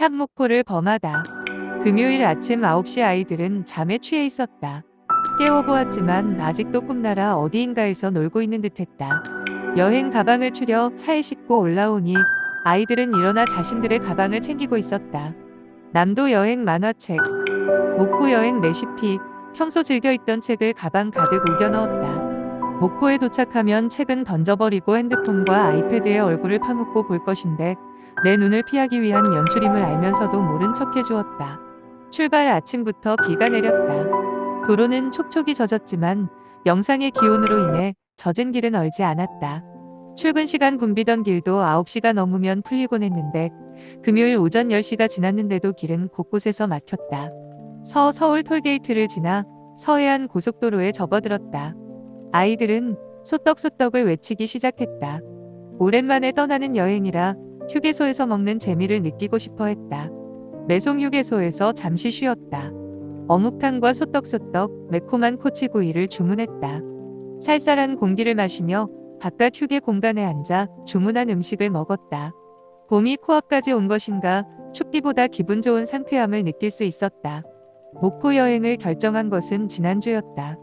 샵 목포를 범하다. 금요일 아침 9시 아이들은 잠에 취해 있었다. 깨워보았지만 아직도 꿈나라 어디인가에서 놀고 있는 듯했다. 여행 가방을 추려 차에 싣고 올라오니 아이들은 일어나 자신들의 가방을 챙기고 있었다. 남도 여행 만화책, 목포 여행 레시피, 평소 즐겨 읽던 책을 가방 가득 우겨 넣었다. 목포에 도착하면 책은 던져버리고 핸드폰과 아이패드에 얼굴을 파묻고 볼 것인데 내 눈을 피하기 위한 연출임을 알면서도 모른 척 해주었다. 출발 아침부터 비가 내렸다. 도로는 촉촉이 젖었지만 영상의 기온으로 인해 젖은 길은 얼지 않았다. 출근 시간 붐비던 길도 9시가 넘으면 풀리곤 했는데 금요일 오전 10시가 지났는데도 길은 곳곳에서 막혔다. 서울 톨게이트를 지나 서해안 고속도로에 접어들었다. 아이들은 소떡소떡을 외치기 시작했다. 오랜만에 떠나는 여행이라 휴게소에서 먹는 재미를 느끼고 싶어 했다. 매송 휴게소에서 잠시 쉬었다. 어묵탕과 소떡소떡, 매콤한 코치구이를 주문했다. 쌀쌀한 공기를 마시며 바깥 휴게 공간에 앉아 주문한 음식을 먹었다. 봄이 코앞까지 온 것인가 춥기보다 기분 좋은 상쾌함을 느낄 수 있었다. 목포 여행을 결정한 것은 지난주였다.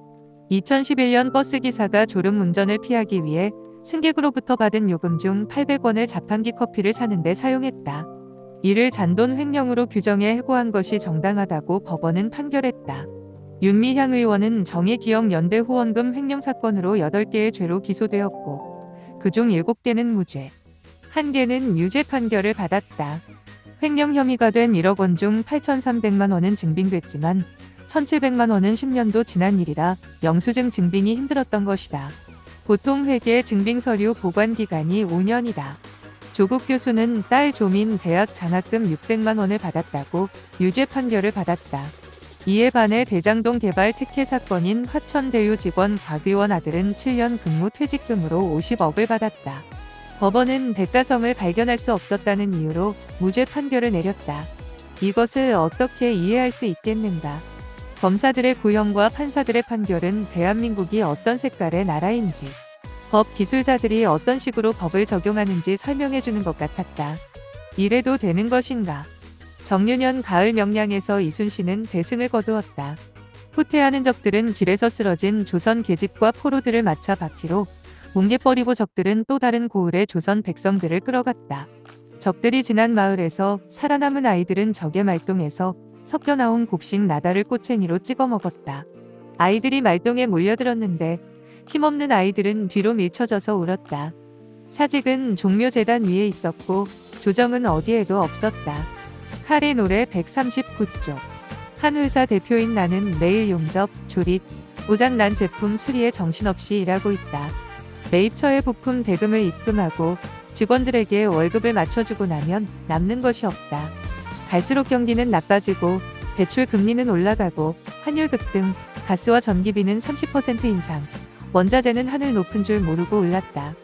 2011년 버스기사가 졸음운전을 피하기 위해 승객으로부터 받은 요금 중 800원을 자판기 커피를 사는데 사용했다. 이를 잔돈 횡령으로 규정해 해고한 것이 정당하다고 법원은 판결했다. 윤미향 의원은 정의기억연대 후원금 횡령 사건으로 8개의 죄로 기소되었고 그중 7개는 무죄, 1개는 유죄 판결을 받았다. 횡령 혐의가 된 1억 원 중 8,300만 원은 증빙됐지만 1,700만 원은 10년도 지난 일이라 영수증 증빙이 힘들었던 것이다. 보통 회계 증빙 서류 보관 기간이 5년이다. 조국 교수는 딸 조민 대학 장학금 600만 원을 받았다고 유죄 판결을 받았다. 이에 반해 대장동 개발 특혜 사건인 화천대유 직원 박의원 아들은 7년 근무 퇴직금으로 50억을 받았다. 법원은 대가성을 발견할 수 없었다는 이유로 무죄 판결을 내렸다. 이것을 어떻게 이해할 수 있겠는가? 검사들의 구형과 판사들의 판결은 대한민국이 어떤 색깔의 나라인지, 법 기술자들이 어떤 식으로 법을 적용하는지 설명해주는 것 같았다. 이래도 되는 것인가? 정유년 가을 명량에서 이순신은 대승을 거두었다. 후퇴하는 적들은 길에서 쓰러진 조선 계집과 포로들을 마차 바퀴로 뭉개버리고 적들은 또 다른 고을에 조선 백성들을 끌어갔다. 적들이 지난 마을에서 살아남은 아이들은 적의 말동에서 섞여 나온 곡식 나다를 꼬챙이로 찍어 먹었다. 아이들이 말동에 몰려들었는데 힘없는 아이들은 뒤로 밀쳐져서 울었다. 사직은 종묘재단 위에 있었고 조정은 어디에도 없었다. 칼의 노래 139쪽. 한 회사 대표인 나는 매일 용접, 조립, 오작난 제품 수리에 정신없이 일하고 있다. 매입처에 부품 대금을 입금하고 직원들에게 월급을 맞춰주고 나면 남는 것이 없다. 갈수록 경기는 나빠지고 대출 금리는 올라가고 환율 급등, 가스와 전기비는 30% 인상, 원자재는 하늘 높은 줄 모르고 올랐다.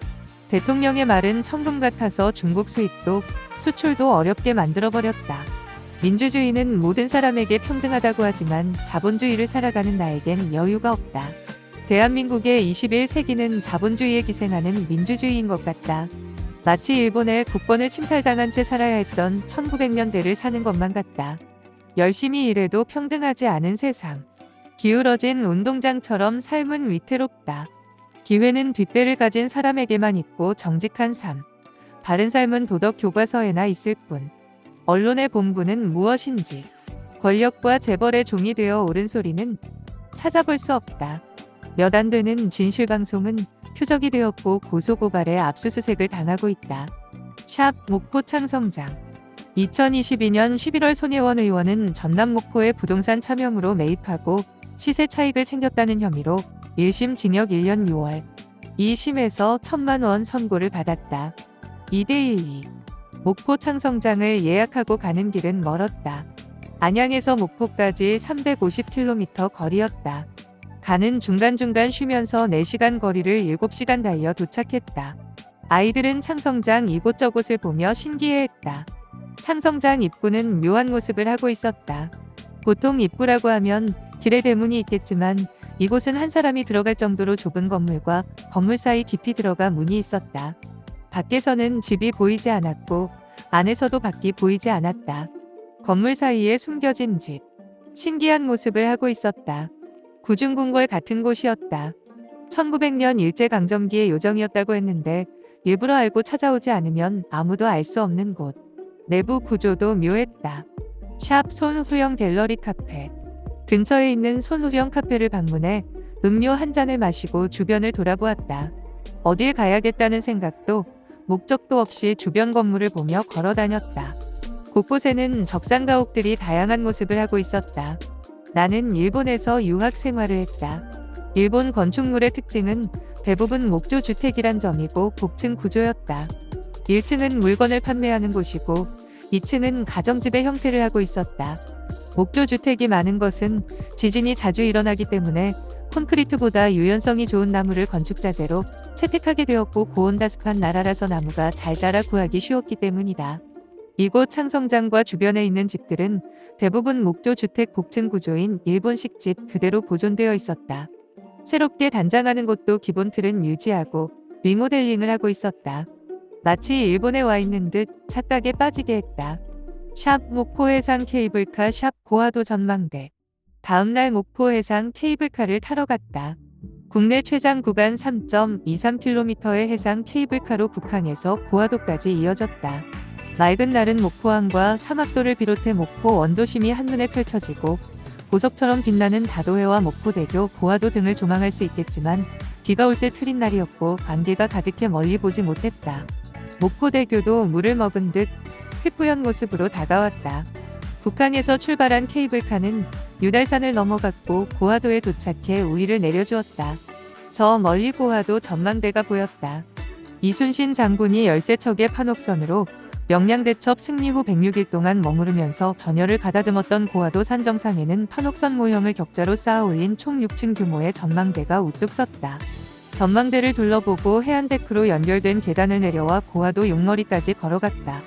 대통령의 말은 천금 같아서 중국 수입도 수출도 어렵게 만들어버렸다. 민주주의는 모든 사람에게 평등하다고 하지만 자본주의를 살아가는 나에겐 여유가 없다. 대한민국의 21세기는 자본주의에 기생하는 민주주의인 것 같다. 마치 일본의 국권을 침탈당한 채 살아야 했던 1900년대를 사는 것만 같다. 열심히 일해도 평등하지 않은 세상. 기울어진 운동장처럼 삶은 위태롭다. 기회는 뒷배를 가진 사람에게만 있고 정직한 삶. 바른 삶은 도덕 교과서에나 있을 뿐. 언론의 본분은 무엇인지. 권력과 재벌의 종이 되어 옳은 소리는 찾아볼 수 없다. 몇 안 되는 진실방송은 표적이 되었고 고소고발에 압수수색을 당하고 있다. 샵 목포 창성장. 2022년 11월 손혜원 의원은 전남 목포에 부동산 차명으로 매입하고 시세 차익을 챙겼다는 혐의로 1심 징역 1년 6월, 2심에서 1,000만 원 선고를 받았다. 2대1. 목포 창성장을 예약하고 가는 길은 멀었다. 안양에서 목포까지 350km 거리였다. 가는 중간중간 쉬면서 4시간 거리를 7시간 달려 도착했다. 아이들은 창성장 이곳저곳을 보며 신기해했다. 창성장 입구는 묘한 모습을 하고 있었다. 보통 입구라고 하면 길에 대문이 있겠지만 이곳은 한 사람이 들어갈 정도로 좁은 건물과 건물 사이 깊이 들어가 문이 있었다. 밖에서는 집이 보이지 않았고 안에서도 밖이 보이지 않았다. 건물 사이에 숨겨진 집. 신기한 모습을 하고 있었다. 구중궁궐 같은 곳이었다. 1900년 일제강점기의 요정이었다고 했는데 일부러 알고 찾아오지 않으면 아무도 알 수 없는 곳. 내부 구조도 묘했다. 샵 손소영 갤러리 카페. 근처에 있는 손소영 카페를 방문해 음료 한 잔을 마시고 주변을 돌아보았다. 어딜 가야겠다는 생각도 목적도 없이 주변 건물을 보며 걸어 다녔다. 곳곳에는 적산가옥들이 다양한 모습을 하고 있었다. 나는 일본에서 유학 생활을 했다. 일본 건축물의 특징은 대부분 목조 주택이란 점이고 복층 구조였다. 1층은 물건을 판매하는 곳이고 2층은 가정집의 형태를 하고 있었다. 목조 주택이 많은 것은 지진이 자주 일어나기 때문에 콘크리트보다 유연성이 좋은 나무를 건축 자재로 채택하게 되었고 고온다습한 나라라서 나무가 잘 자라 구하기 쉬웠기 때문이다. 이곳 창성장과 주변에 있는 집들은 대부분 목조 주택 복층 구조인 일본식 집 그대로 보존되어 있었다. 새롭게 단장하는 곳도 기본 틀은 유지하고 리모델링을 하고 있었다. 마치 일본에 와 있는 듯 착각에 빠지게 했다. 샵 목포해상 케이블카 샵 고화도 전망대. 다음날 목포해상 케이블카를 타러 갔다. 국내 최장 구간 3.23km의 해상 케이블카로 북항에서 고화도까지 이어졌다. 맑은 날은 목포항과 사막도를 비롯해 목포 원도심이 한눈에 펼쳐지고 보석처럼 빛나는 다도해와 목포대교, 고화도 등을 조망할 수 있겠지만 비가 올 때 흐린 날이었고 안개가 가득해 멀리 보지 못했다. 목포대교도 물을 먹은 듯 휘뿌연 모습으로 다가왔다. 북항에서 출발한 케이블카는 유달산을 넘어갔고 고화도에 도착해 우리를 내려주었다. 저 멀리 고화도 전망대가 보였다. 이순신 장군이 13척의 판옥선으로 명량대첩 승리 후 106일 동안 머무르면서 전열을 가다듬었던 고화도 산 정상에는 판옥선 모형을 격자로 쌓아 올린 총 6층 규모의 전망대가 우뚝 섰다. 전망대를 둘러보고 해안데크로 연결된 계단을 내려와 고화도 용머리까지 걸어갔다.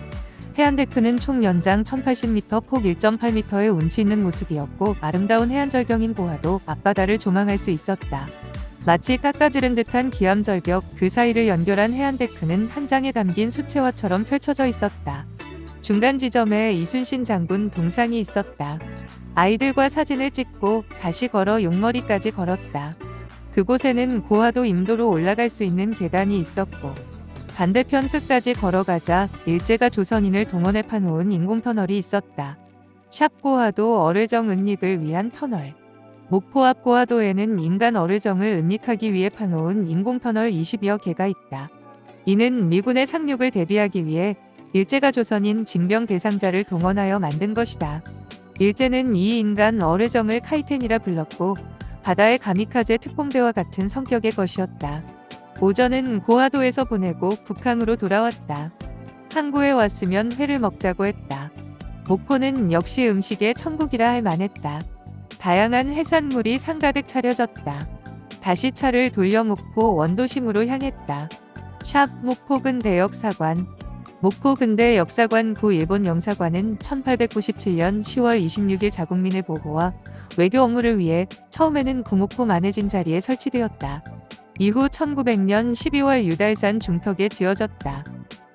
해안데크는 총 연장 1080m, 폭 1.8m의 운치 있는 모습이었고 아름다운 해안절경인 고화도 앞바다를 조망할 수 있었다. 마치 깎아지른 듯한 기암절벽 그 사이를 연결한 해안데크는 한 장에 담긴 수채화처럼 펼쳐져 있었다. 중간 지점에 이순신 장군 동상이 있었다. 아이들과 사진을 찍고 다시 걸어 용머리까지 걸었다. 그곳에는 고화도 임도로 올라갈 수 있는 계단이 있었고 반대편 끝까지 걸어가자 일제가 조선인을 동원해 파놓은 인공터널이 있었다. 샵 고화도 어뢰정 은닉을 위한 터널. 목포 앞 고화도에는 인간 어뢰정을 은닉하기 위해 파놓은 인공터널 20여 개가 있다. 이는 미군의 상륙을 대비하기 위해 일제가 조선인 징병 대상자를 동원하여 만든 것이다. 일제는 이 인간 어뢰정을 카이텐이라 불렀고 바다의 가미카제 특공대와 같은 성격의 것이었다. 오전은 고화도에서 보내고 북항으로 돌아왔다. 항구에 왔으면 회를 먹자고 했다. 목포는 역시 음식의 천국이라 할 만했다. 다양한 해산물이 상가득 차려졌다. 다시 차를 돌려 목포 원도심으로 향했다. 샵 목포 근대 역사관. 목포 근대 역사관 구 일본 영사관은 1897년 10월 26일 자국민의 보호와 외교 업무를 위해 처음에는 구목포 만해진 자리에 설치되었다. 이후 1900년 12월 유달산 중턱에 지어졌다.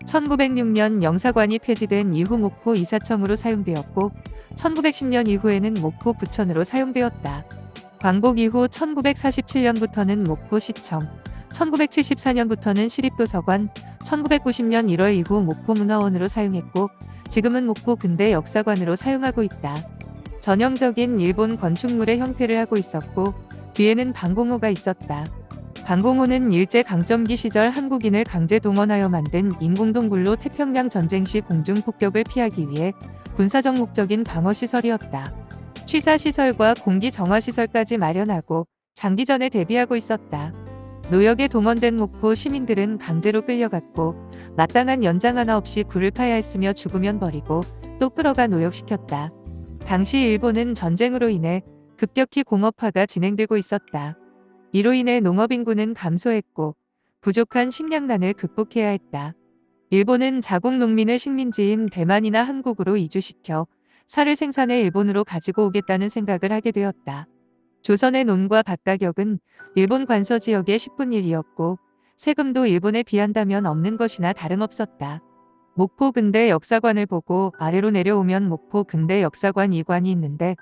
1906년 영사관이 폐지된 이후 목포 이사청으로 사용되었고 1910년 이후에는 목포 부천으로 사용되었다. 광복 이후 1947년부터는 목포시청, 1974년부터는 시립도서관, 1990년 1월 이후 목포문화원으로 사용했고 지금은 목포 근대 역사관으로 사용하고 있다. 전형적인 일본 건축물의 형태를 하고 있었고 뒤에는 방공호가 있었다. 방공호는 일제 강점기 시절 한국인을 강제 동원하여 만든 인공동굴로 태평양 전쟁 시 공중 폭격을 피하기 위해 군사적 목적인 방어시설이었다. 취사시설과 공기정화시설까지 마련하고 장기전에 대비하고 있었다. 노역에 동원된 목포 시민들은 강제로 끌려갔고 마땅한 연장 하나 없이 굴을 파야 했으며 죽으면 버리고 또 끌어가 노역시켰다. 당시 일본은 전쟁으로 인해 급격히 공업화가 진행되고 있었다. 이로 인해 농업인구는 감소했고 부족한 식량난을 극복해야 했다. 일본은 자국 농민을 식민지인 대만이나 한국으로 이주시켜 쌀을 생산해 일본으로 가지고 오겠다는 생각을 하게 되었다. 조선의 논과 밭 가격은 일본 관서 지역의 10분의 1이었고 세금도 일본에 비한다면 없는 것이나 다름없었다. 목포 근대 역사관을 보고 아래로 내려오면 목포 근대 역사관 2관이 있는데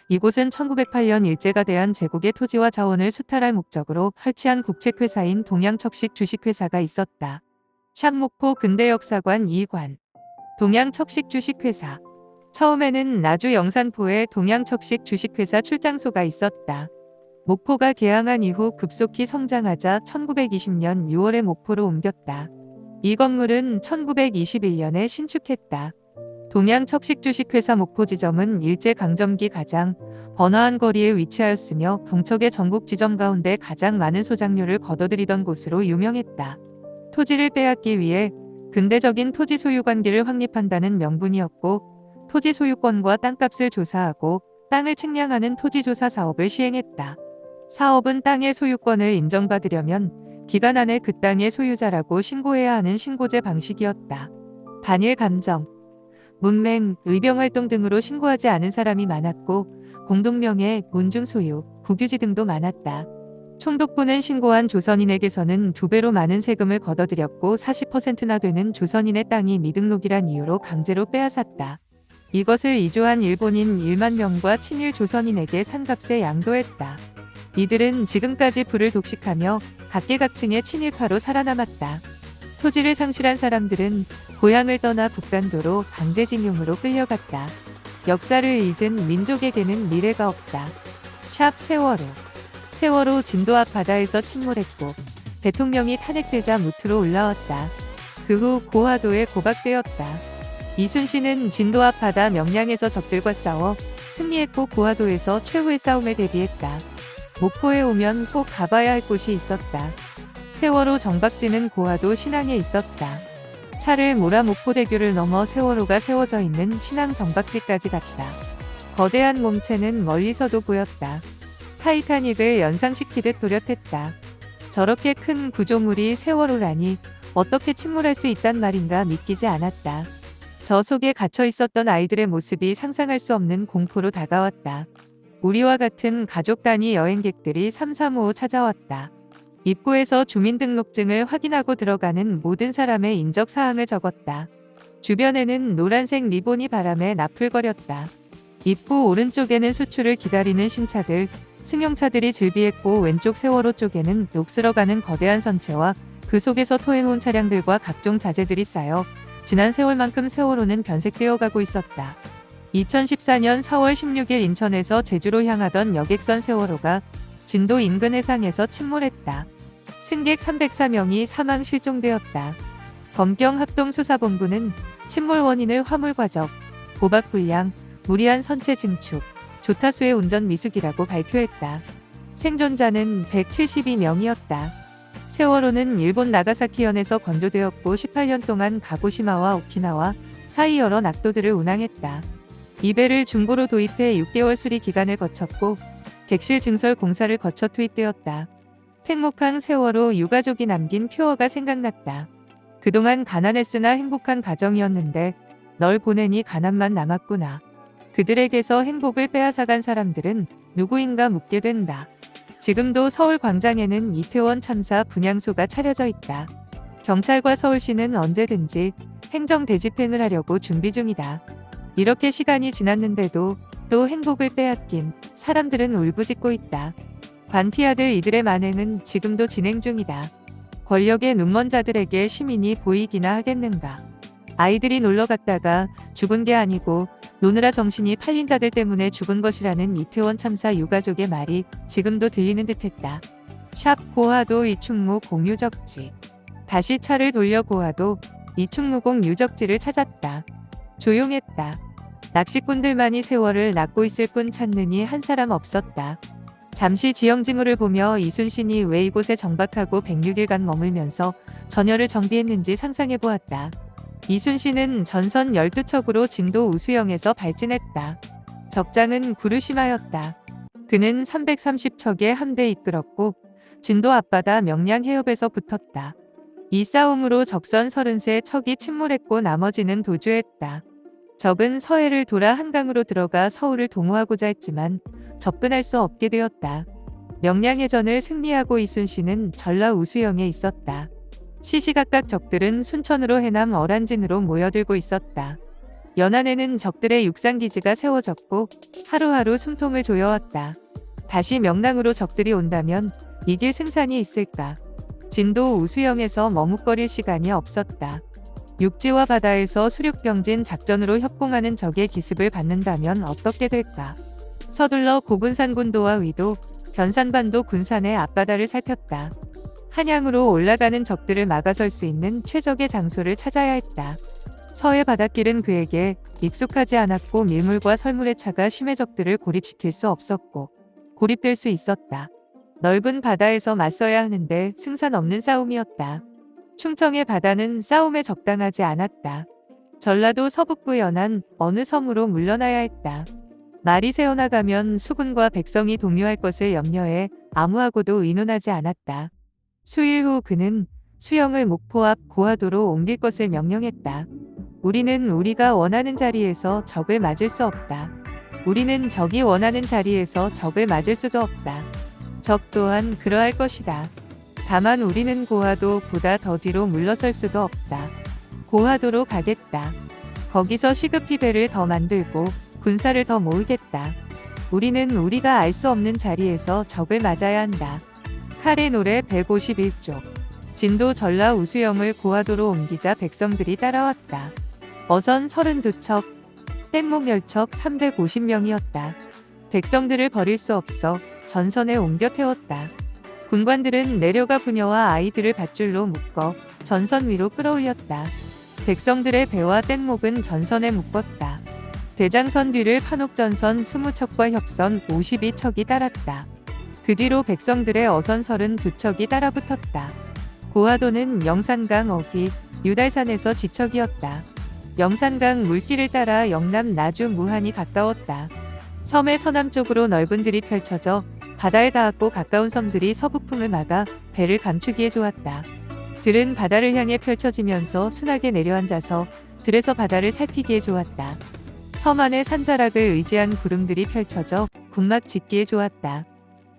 이곳은 1908년 일제가 대한 제국의 토지와 자원을 수탈할 목적으로 설치한 국책회사인 동양척식 주식회사가 있었다. 샵 목포 근대역사관 2관 동양척식 주식회사 처음에는 나주 영산포에 동양척식 주식회사 출장소가 있었다. 목포가 개항한 이후 급속히 성장하자 1920년 6월에 목포로 옮겼다. 이 건물은 1921년에 신축했다. 동양척식주식회사 목포지점은 일제강점기 가장 번화한 거리에 위치하였으며 동척의 전국 지점 가운데 가장 많은 소장료를 거둬들이던 곳으로 유명했다. 토지를 빼앗기 위해 근대적인 토지 소유 관계를 확립한다는 명분이었고 토지 소유권과 땅값을 조사하고 땅을 측량하는 토지조사 사업을 시행했다. 사업은 땅의 소유권을 인정받으려면 기간 안에 그 땅의 소유자라고 신고해야 하는 신고제 방식이었다. 반일 감정 문맹, 의병활동 등으로 신고하지 않은 사람이 많았고 공동명예, 문중 소유, 국유지 등도 많았다. 총독부는 신고한 조선인에게서는 2배로 많은 세금을 거둬들였고 40%나 되는 조선인의 땅이 미등록이란 이유로 강제로 빼앗았다. 이것을 이조한 일본인 1만 명과 친일 조선인에게 산값에 양도했다. 이들은 지금까지 부를 독식하며 각계각층의 친일파로 살아남았다. 토지를 상실한 사람들은 고향을 떠나 북간도로 강제징용으로 끌려갔다. 역사를 잊은 민족에게는 미래가 없다. 샵 세월호 세월호 진도 앞 바다에서 침몰했고 대통령이 탄핵되자 무트로 올라왔다. 그 후 고화도에 고박되었다. 이순신은 진도 앞 바다 명량에서 적들과 싸워 승리했고 고화도에서 최후의 싸움에 대비했다. 목포에 오면 꼭 가봐야 할 곳이 있었다. 세월호 정박지는 고화도 신항에 있었다. 차를 몰아 목포대교를 넘어 세월호가 세워져 있는 신항 정박지까지 갔다. 거대한 몸체는 멀리서도 보였다. 타이타닉을 연상시키듯 또렷했다. 저렇게 큰 구조물이 세월호라니 어떻게 침몰할 수 있단 말인가 믿기지 않았다. 저 속에 갇혀 있었던 아이들의 모습이 상상할 수 없는 공포로 다가왔다. 우리와 같은 가족 단위 여행객들이 삼삼오오 찾아왔다. 입구에서 주민등록증을 확인하고 들어가는 모든 사람의 인적사항을 적었다. 주변에는 노란색 리본이 바람에 나풀거렸다. 입구 오른쪽에는 수출을 기다리는 신차들, 승용차들이 즐비했고 왼쪽 세월호 쪽에는 녹슬어가는 거대한 선체와 그 속에서 토해놓은 차량들과 각종 자재들이 쌓여 지난 세월만큼 세월호는 변색되어 가고 있었다. 2014년 4월 16일 인천에서 제주로 향하던 여객선 세월호가 진도 인근 해상에서 침몰했다. 승객 304명이 사망 실종되었다. 검경 합동수사본부는 침몰 원인을 화물 과적, 고박 불량, 무리한 선체 증축, 조타수의 운전 미숙이라고 발표했다. 생존자는 172명이었다. 세월호는 일본 나가사키현에서 건조되었고 18년 동안 가고시마와 오키나와 사이 여러 낙도들을 운항했다. 이 배를 중고로 도입해 6개월 수리 기간을 거쳤고 객실 증설 공사를 거쳐 투입되었다. 팽목항 세월호 유가족이 남긴 표어가 생각났다. 그동안 가난했으나 행복한 가정이었는데 널 보내니 가난만 남았구나. 그들에게서 행복을 빼앗아간 사람들은 누구인가 묻게 된다. 지금도 서울 광장에는 이태원 참사 분향소가 차려져 있다. 경찰과 서울시는 언제든지 행정 대집행을 하려고 준비 중이다. 이렇게 시간이 지났는데도 또 행복을 빼앗긴 사람들은 울부짖고 있다. 관피아들 이들의 만행은 지금도 진행 중이다. 권력의 눈먼 자들에게 시민이 보이기나 하겠는가. 아이들이 놀러 갔다가 죽은 게 아니고 노느라 정신이 팔린 자들 때문에 죽은 것이라는 이태원 참사 유가족의 말이 지금도 들리는 듯했다. 샵 고화도 이충무 공유적지. 다시 차를 돌려 고화도 이충무공 유적지를 찾았다. 조용했다. 낚시꾼들만이 세월을 낚고 있을 뿐 찾느니 한 사람 없었다. 잠시 지형지물을 보며 이순신이 왜 이곳에 정박하고 106일간 머물면서 전열을 정비했는지 상상해보았다. 이순신은 전선 12척으로 진도 우수영에서 발진했다. 적장은 구르시마였다. 그는 330척의 함대 이끌었고 진도 앞바다 명량 해협에서 붙었다. 이 싸움으로 적선 33척이 침몰했고 나머지는 도주했다. 적은 서해를 돌아 한강으로 들어가 서울을 동호하고자 했지만 접근할 수 없게 되었다. 명량해전을 승리하고 이순신은 전라 우수영에 있었다. 시시각각 적들은 순천으로 해남 어란진으로 모여들고 있었다. 연안에는 적들의 육상기지가 세워졌고 하루하루 숨통을 조여왔다. 다시 명랑으로 적들이 온다면 이길 승산이 있을까? 진도 우수영에서 머뭇거릴 시간이 없었다. 육지와 바다에서 수륙병진 작전으로 협공하는 적의 기습을 받는다면 어떻게 될까? 서둘러 고군산 군도와 위도, 변산반도 군산의 앞바다를 살폈다. 한양으로 올라가는 적들을 막아설 수 있는 최적의 장소를 찾아야 했다. 서해 바닷길은 그에게 익숙하지 않았고 밀물과 설물의 차가 심해 적들을 고립시킬 수 없었고 고립될 수 있었다. 넓은 바다에서 맞서야 하는데 승산 없는 싸움이었다. 충청의 바다는 싸움에 적당하지 않았다. 전라도 서북부 연안 어느 섬으로 물러나야 했다. 말이 새어나가면 수군과 백성이 동요할 것을 염려해 아무하고도 의논하지 않았다. 수일 후 그는 수영을 목포 앞 고하도로 옮길 것을 명령했다. 우리는 우리가 원하는 자리에서 적을 맞을 수 없다. 우리는 적이 원하는 자리에서 적을 맞을 수도 없다. 적 또한 그러할 것이다. 다만 우리는 고하도보다 더 뒤로 물러설 수도 없다. 고하도로 가겠다. 거기서 시급히 배를 더 만들고 군사를 더 모으겠다. 우리는 우리가 알 수 없는 자리에서 적을 맞아야 한다. 칼의 노래 151쪽. 진도 전라 우수영을 고하도로 옮기자 백성들이 따라왔다. 어선 32척, 뗏목 열척 350명이었다. 백성들을 버릴 수 없어 전선에 옮겨 태웠다. 군관들은 내려가 부녀와 아이들을 밧줄로 묶어 전선 위로 끌어올렸다. 백성들의 배와 뗏목은 전선에 묶었다. 대장선 뒤를 판옥전선 20척과 협선 52척이 따랐다. 그 뒤로 백성들의 어선 32척이 따라붙었다. 고하도는 영산강 어귀, 유달산에서 지척이었다. 영산강 물길을 따라 영남 나주 무한이 가까웠다. 섬의 서남쪽으로 넓은 들이 펼쳐져 바다에 닿았고 가까운 섬들이 서북풍을 막아 배를 감추기에 좋았다. 들은 바다를 향해 펼쳐지면서 순하게 내려앉아서 들에서 바다를 살피기에 좋았다. 섬 안의 산자락을 의지한 구름들이 펼쳐져 군막 짓기에 좋았다.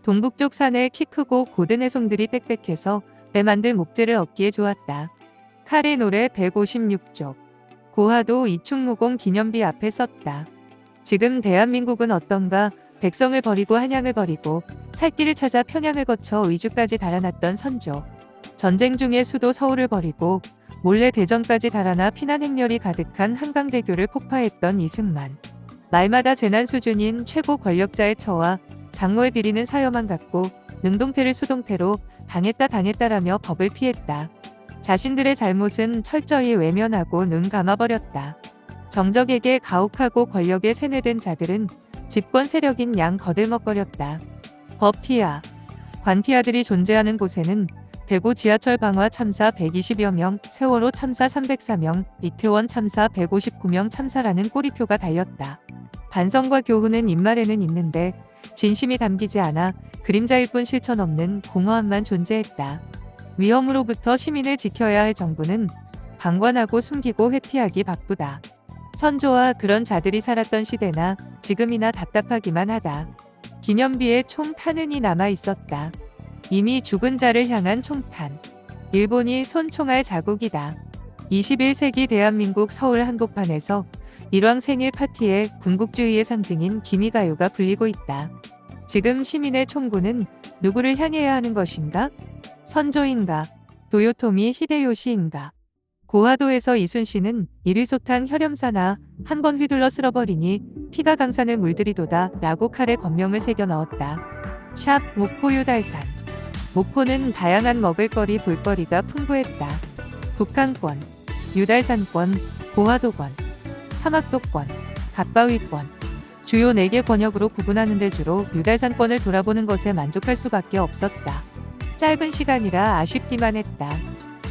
동북쪽 산에 키 크고 고든 해송들이 빽빽해서 배 만들 목재를 얻기에 좋았다. 칼의 노래 156쪽. 고하도 이충무공 기념비 앞에 썼다. 지금 대한민국은 어떤가? 백성을 버리고 한양을 버리고 살 길을 찾아 평양을 거쳐 의주까지 달아났던 선조. 전쟁 중에 수도 서울을 버리고 몰래 대전까지 달아나 피난 행렬이 가득한 한강대교를 폭파했던 이승만. 말마다 재난 수준인 최고 권력자의 처와 장로의 비리는 사여만 갖고 능동태를 수동태로 당했다라며 법을 피했다. 자신들의 잘못은 철저히 외면하고 눈 감아버렸다. 정적에게 가혹하고 권력에 세뇌된 자들은 집권 세력인 양 거들먹거렸다. 법피아, 관피아들이 존재하는 곳에는 대구 지하철 방화 참사 120여 명, 세월호 참사 304명, 이태원 참사 159명 참사라는 꼬리표가 달렸다. 반성과 교훈은 입말에는 있는데 진심이 담기지 않아 그림자일 뿐 실천 없는 공허함만 존재했다. 위험으로부터 시민을 지켜야 할 정부는 방관하고 숨기고 회피하기 바쁘다. 선조와 그런 자들이 살았던 시대나 지금이나 답답하기만 하다. 기념비에 총 탄흔이 남아 있었다. 이미 죽은 자를 향한 총탄. 일본이 쏜 총알 자국이다. 21세기 대한민국 서울 한복판에서 일왕 생일 파티에 군국주의의 상징인 기미가요가 불리고 있다. 지금 시민의 총구는 누구를 향해야 하는 것인가? 선조인가? 도요토미 히데요시인가? 고하도에서 이순신은 이리소탄 혈염사나 한 번 휘둘러 쓸어버리니 피가 강산을 물들이도다 라고 칼에 권명을 새겨 넣었다. 샵 목포 유달산. 목포는 다양한 먹을거리 볼거리가 풍부했다. 북한권, 유달산권, 고하도권, 사막도권, 갓바위권. 주요 4개 권역으로 구분하는 데 주로 유달산권을 돌아보는 것에 만족할 수밖에 없었다. 짧은 시간이라 아쉽기만 했다.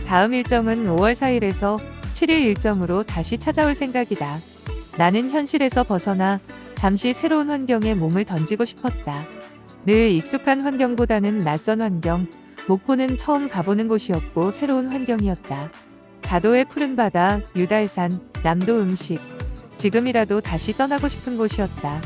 다음 일정은 5월 4일에서 7일 일정으로 다시 찾아올 생각이다. 나는 현실에서 벗어나 잠시 새로운 환경에 몸을 던지고 싶었다. 늘 익숙한 환경보다는 낯선 환경, 목포는 처음 가보는 곳이었고 새로운 환경이었다. 다도의 푸른 바다, 유달산, 남도 음식. 지금이라도 다시 떠나고 싶은 곳이었다.